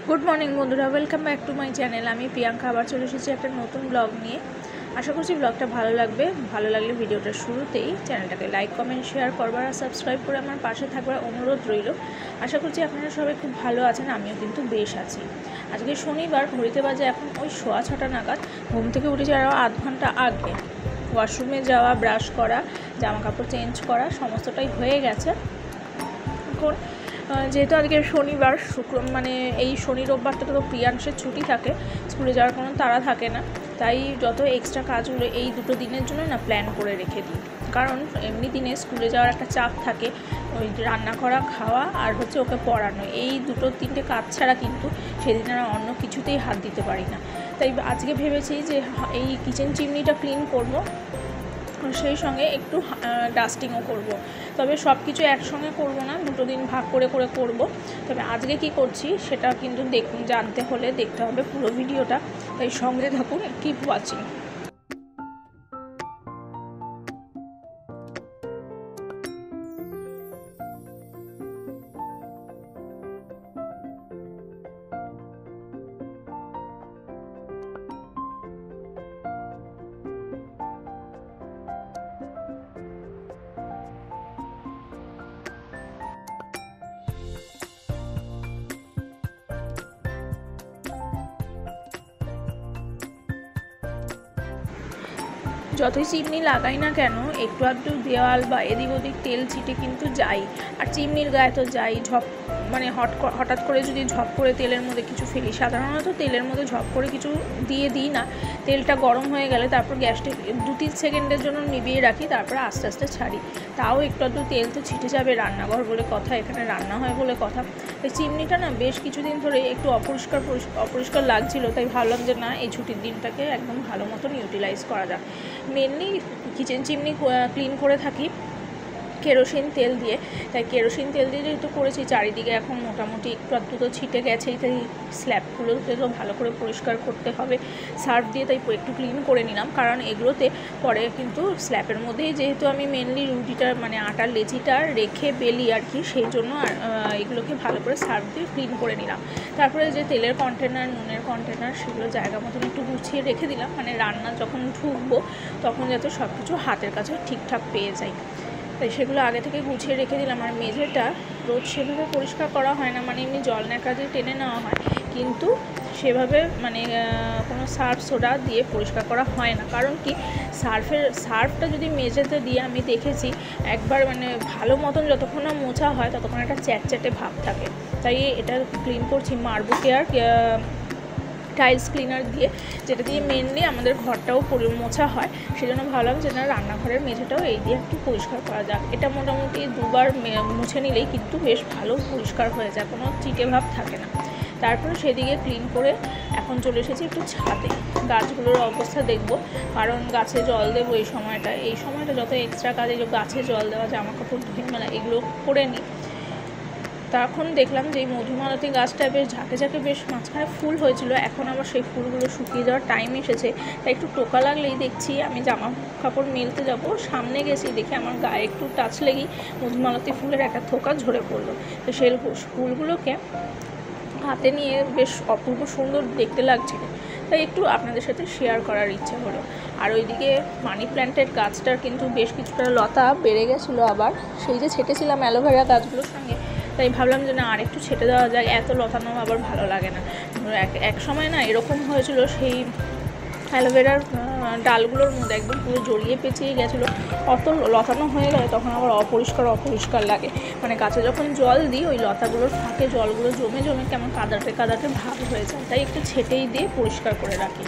Good morning बंधुरा welcome back to my channel. आमी प्रियंका आबार चले एसेছি একটা নতুন ব্লগ নিয়ে। आशा করছি ব্লগটা ভালো লাগবে। ভালো লাগলে ভিডিওটা শুরুতেই চ্যানেলটাকে লাইক কমেন্ট শেয়ার করবার আর সাবস্ক্রাইব করে আমার পাশে থাকবার অনুরোধ রইল। আশা করছি আপনারা সবাই খুব ভালো আছেন, আমিও কিন্তু বেশ আছি। আজকে শনিবার, ঘড়িতে বাজে এখন ওই 6:30 নাগাদ। ঘুম থেকে উঠেছি আরও আধ ঘন্টা আগে। ওয়াশরুমে যাওয়া, ব্রাশ করা, জামা কাপড় চেঞ্জ করা সমস্তটাই হয়ে গেছে। এখন যেহেতু আজকে শনিবার, মানে এই শনি রোববারটা তো প্রিয়াংশের ছুটি থাকে, স্কুলে যাওয়ার কোনো তাড়া থাকে না, তাই যত এক্সট্রা কাজগুলো এই দুটো দিনের জন্য না প্ল্যান করে রেখে দিই। কারণ এমনি দিনে স্কুলে যাওয়ার একটা চাপ থাকে, ওই রান্না করা, খাওয়া আর হচ্ছে ওকে পড়ানো, এই দুটো তিনটে কাজ ছাড়া কিন্তু সেদিন আর অন্য কিছুতেই হাত দিতে পারি না। তাই আজকে ভেবেছি যে এই কিচেন চিমনিটা ক্লিন করব, সেই সঙ্গে একটু ডাস্টিংও করব। তবে সব কিছু একসঙ্গে করব না, দুটো দিন ভাগ করে করে করব। তবে আজকে কি করছি সেটা কিন্তু জানতে হলে দেখতে হবে পুরো ভিডিওটা, তাই সঙ্গে থাকুন, কিপ ওয়াচিং। যতই চিমনি লাগাই না কেন, একটু আধটু দেওয়াল বা এদিক ওদিক তেল ছিটে কিন্তু যাই। আর চিমনির গায়ে তো যাই, মানে হঠাৎ করে যদি ঝপ করে তেলের মধ্যে কিছু ফেলি, সাধারণত তেলের মধ্যে ঝপ করে কিছু দিয়ে দিই না। তেলটা গরম হয়ে গেলে তারপর গ্যাসটা 2-3 সেকেন্ডের জন্য নিভিয়ে রাখি, তারপর আস্তে আস্তে ছাড়ি। তাও একটু আধটু তেল তো ছিটে যাবে, রান্নাঘর বলে কথা, এখানে রান্না হয় বলে কথা। এই চিমনিটা না বেশ কিছুদিন ধরে একটু অপরিষ্কার লাগছিল, তাই ভাবলাম যে না, এই ছুটির দিনটাকে একদম ভালো মতন ইউটিলাইজ করা যাক। মেনলি কিচেন চিমনি ক্লিন করে থাকি কেরোসিন তেল দিয়ে, তাই কেরোসিন তেল দিয়ে যেহেতু করেছি, চারিদিকে এখন মোটামুটি একটু আধটু তো ছিটে গেছেই, তাই স্ল্যাবগুলোতে তো ভালো করে পরিষ্কার করতে হবে সার্ফ দিয়ে, তাই একটু ক্লিন করে নিলাম। কারণ এগুলোতে পরে কিন্তু স্ল্যাবের মধ্যেই যেহেতু আমি মেনলি রুটিটা মানে আটার লেচিটা রেখে বেলি আর কি, সেই জন্য এগুলোকে ভালো করে সার্ফ দিয়ে ক্লিন করে নিলাম। তারপরে যে তেলের কন্টেনার, নুনের কন্টেনার, সেগুলো জায়গা মতন একটু গুছিয়ে রেখে দিলাম, মানে রান্না যখন ঢুকবো তখন যাতে সব কিছু হাতের কাছে ঠিকঠাক পেয়ে যাই, তাই সেগুলো আগে থেকে গুছিয়ে রেখে দিলাম। আর মেঝেটা রোজ সেভাবে পরিষ্কার করা হয় না, মানে এমনি জল নেকার দিয়ে টেনে নেওয়া হয়, কিন্তু সেভাবে মানে কোনো সার্ফ সোডা দিয়ে পরিষ্কার করা হয় না। কারণ কি, সার্ফটা যদি মেঝেতে দিয়ে, আমি দেখেছি একবার মানে ভালো মতন যতক্ষণ না মোছা হয় ততক্ষণ একটা চ্যাটচ্যাটে ভাব থাকে। তাই এটা ক্লিন করছি মার্বো কেয়ার টাইলস ক্লিনার দিয়ে, যেটা দিয়ে মেনলি আমাদের ঘরটাও মোছা হয়। সেজন্য ভাবলাম যে না, রান্নাঘরের মেঝেটাও এই দিয়ে একটু পরিষ্কার করা যাক। এটা মোটামুটি 2বার মুছে নিলেই কিন্তু বেশ ভালো পরিষ্কার হয়ে যায়, কোনো চিটে ভাব থাকে না। তারপরে সেদিকে ক্লিন করে এখন চলে এসেছি একটু ছাদে, গাছগুলোর অবস্থা দেখব। কারণ গাছে জল দেবো এই সময়টা যত এক্সট্রা কাজে গাছে জল দেওয়া, জামা কাপড় ধুয়ে মেলা, এগুলো করে নিই। তখন দেখলাম যে এই মধুমালতী গাছটা বেশ ঝাঁকে ঝাঁকে বেশ মাঝখানে ফুল হয়েছিল, এখন আবার সেই ফুলগুলো শুকিয়ে যাওয়ার টাইম এসেছে। তাই একটু টোকা লাগলেই দেখছি, আমি জামা কাপড় মেলতে যাব, সামনে গেছি, দেখি আমার গায়ে একটু টাচ লেগেই মধুমালতী ফুলের একটা থোকা ঝরে পড়লো। তো সেই ফুলগুলোকে হাতে নিয়ে বেশ অপূর্ব সুন্দর দেখতে লাগছিল, তাই একটু আপনাদের সাথে শেয়ার করার ইচ্ছে হলো। আর ওইদিকে মানি প্ল্যান্টের গাছটার কিন্তু বেশ কিছুটা লতা বেড়ে গেছিলো, আবার সেই যে ছেটেছিলাম অ্যালোভেরা গাছগুলোর সঙ্গে, তাই ভাবলাম যে না, আর একটু ছেটে দেওয়া যায়, এত লতানো আবার ভালো লাগে না। এক সময় না এরকম হয়েছিল, সেই অ্যালোভেরার ডালগুলোর মধ্যে একদম পুরো জড়িয়ে পেঁচিয়ে গেছিলো, অত লতানো হয়ে গেলে তখন আবার অপরিষ্কার লাগে। মানে গাছে যখন জল দিই, ওই লতাগুলোর ফাঁকে জলগুলো জমে কেমন কাদাটে ভাব হয়ে যায়, তাই একটু ছেটেই দিয়ে পরিষ্কার করে রাখি।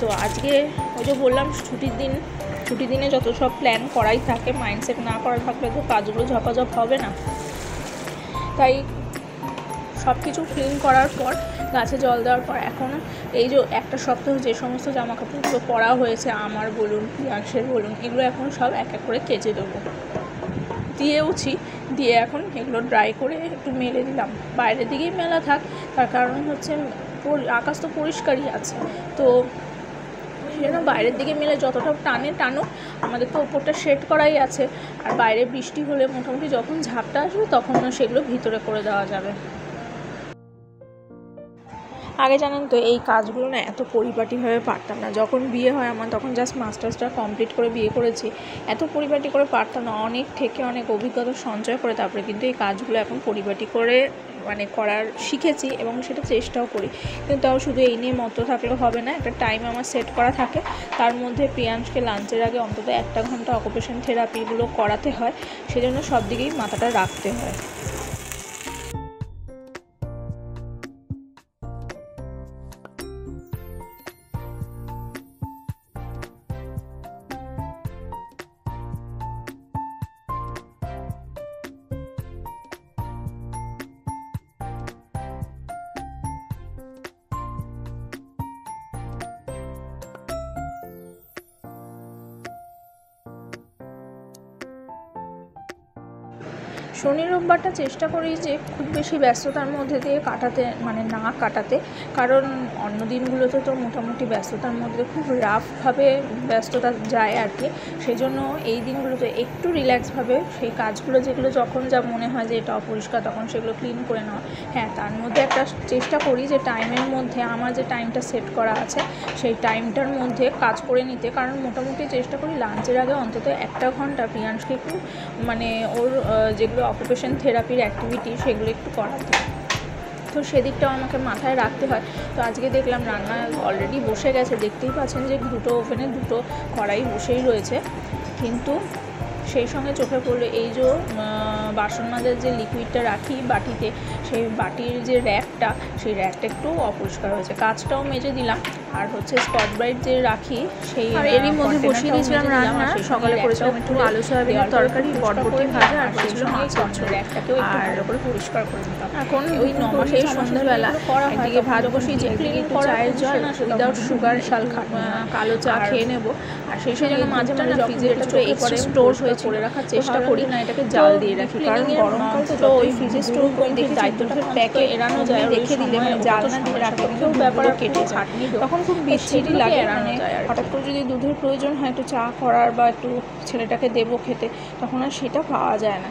তো আজকে ওই যে বললাম, ছুটির দিনে যত সব প্ল্যান করাই থাকে, মাইন্ডসেট না করা থাকলে তো কাজগুলো ঝপাঝপ হবে না। তাই সব কিছু ক্লিন করার পর, গাছে জল দেওয়ার পর, এখন এই যে একটা সপ্তাহ যে সমস্ত জামা কাপড়গুলো পরা হয়েছে, আমার বলুন প্রিয়াংশের বলুন, এগুলো এখন সব এক এক করে কেচে দেবো, দিয়েওছি। দিয়ে এখন এগুলো ড্রাই করে একটু মেলে দিলাম। বাইরের দিকেই মেলা থাক, তার কারণ হচ্ছে আকাশ তো পরিষ্কারই আছে, তো সেজন্য বাইরের দিকে মেলে যতটা টানুক, আমাদের তো ওপরটা শেড করাই আছে, আর বাইরে বৃষ্টি হলে মোটামুটি যখন ঝাপটা আসবে তখন সেগুলো ভিতরে করে দেওয়া যাবে। আগে জানেন তো এই কাজগুলো না এত পরিপাটিভাবে পারতাম না। যখন বিয়ে হয় আমার তখন জাস্ট মাস্টার্সটা কমপ্লিট করে বিয়ে করেছি, এত পরিপাটি করে পারতাম না। অনেক থেকে অনেক অভিজ্ঞতা সঞ্চয় করে তারপরে কিন্তু এই কাজগুলো এখন পরিপাটি করে মানে করার শিখেছি এবং সেটা চেষ্টাও করি। কিন্তু তাও শুধু এই নিয়ে মতো থাকলেও হবে না, একটা টাইম আমার সেট করা থাকে। তার মধ্যে প্রিয়াংশকে লাঞ্চের আগে অন্তত 1 ঘন্টা অকুপেশন থেরাপিগুলো করাতে হয়, সেজন্য সব দিকেই মাথাটা রাখতে হয়। শনি রোববারটা চেষ্টা করি যে খুব বেশি ব্যস্ততার মধ্যে দিয়ে না কাটাতে, কারণ অন্য দিনগুলোতে তো মোটামুটি ব্যস্ততার মধ্যে খুব রাফভাবে ব্যস্ততা যায় আর কি। সেই জন্য এই দিনগুলোতে একটু রিল্যাক্সভাবে সেই কাজগুলো যেগুলো যখন যা মনে হয় যে এটা অপরিষ্কার তখন সেগুলো ক্লিন করে নেওয়া। হ্যাঁ, তার মধ্যে একটা চেষ্টা করি যে টাইমের মধ্যে আমার যে টাইমটা সেট করা আছে সেই টাইমটার মধ্যে কাজ করে নিতে, কারণ মোটামুটি চেষ্টা করি লাঞ্চের আগে অন্তত 1 ঘন্টা প্রিয়াংশকে একটু মানে ওর যেগুলো অকুপেশন থেরাপির অ্যাক্টিভিটি সেগুলো একটু করাতে। তো সেদিকটাও আমাকে মাথায় রাখতে হয়। তো আজকে দেখলাম রান্না অলরেডি বসে গেছে, দেখতেই পাচ্ছেন যে 2টো ওভেনে 2টো কড়াই বসেই রয়েছে। কিন্তু সেই সঙ্গে চোখে পড়লো এই যে বাসন মাজার যে লিকুইডটা রাখি বাটিতে, সেই বাটির যে র্যাকটা সেই র্যাকটা একটু অপরিষ্কার হয়েছে। কাজটাও মেজে দিলাম, আর হচ্ছে স্কচ ব্রাইট যে রাখি সেই এরই মধ্যে বসিয়ে দিয়েছিলাম রান্না। সকালে করেছিলাম একটু আলু সয়াবিনের তরকারি, বটবটি ভাজা আর ছিল মাছ চচ্চড়ি। র্যাকটাকেও একটু ভালো করে পরিষ্কার করে নিতাম। এখন ওই 9 মাসের সন্ধ্যাবেলা একদিকে ভাত বসিয়েছি, একদিকে একটু চায়ের জল উইদাউট সুগার কালো চা খেয়ে নেবো। আর সেই জন্য মাঝে মাঝে ফ্রিজে একটু এক্সট্রা স্টোর হয়ে করে রাখার চেষ্টা করি, না এটাকে জাল দিয়ে রাখি, কারণ গরমকাল তো ওই ফ্রিজে স্টোর করে দেখি দায়িত্বটা প্যাকে এড়ানো যায়, রেখে দিলে জাল না দিয়ে রাখলে কেউ ব্যাপার কেটে যায়, তখন খুব বিচ্ছিরি লাগে। মানে হঠাৎ করে যদি দুধের প্রয়োজন হয় একটু চা করার বা একটু ছেলেটাকে দেবো খেতে, তখন আর সেটা পাওয়া যায় না।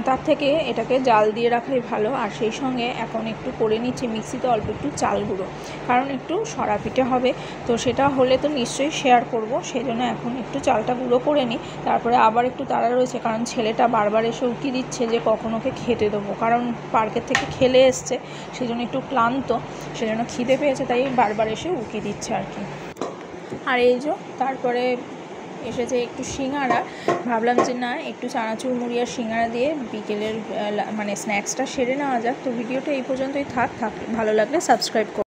তার থেকে এটাকে জাল দিয়ে রাখাই ভালো। আর সেই সঙ্গে এখন একটু করে নিচ্ছি মিক্সিতে অল্প একটু চাল গুঁড়ো, কারণ একটু সরা পিঠে হবে, তো সেটা হলে তো নিশ্চয়ই শেয়ার করব। সেই জন্য এখন একটু চালটা গুঁড়ো করে নিই। তারপরে আবার একটু তাড়া রয়েছে, কারণ ছেলেটা বারবার এসে উকি দিচ্ছে যে কখন ওকে খেতে দেবো, কারণ পার্কের থেকে খেলে এসছে, সেই জন্য একটু ক্লান্ত, সেজন্য খিদে পেয়েছে, তাই বারবার এসে উকি দিচ্ছে আর কি। আর এই যে তারপরে এসেছে একটু সিঙ্গারা, ভাবলাম যে না একটু চানাচুর মুড়ি আর সিঙ্গারা দিয়ে বিকেলের মানে স্ন্যাক্সটা সেরে নেওয়া যাক। তো ভিডিওটা এই পর্যন্তই থাক ভালো লাগলে সাবস্ক্রাইব করুন।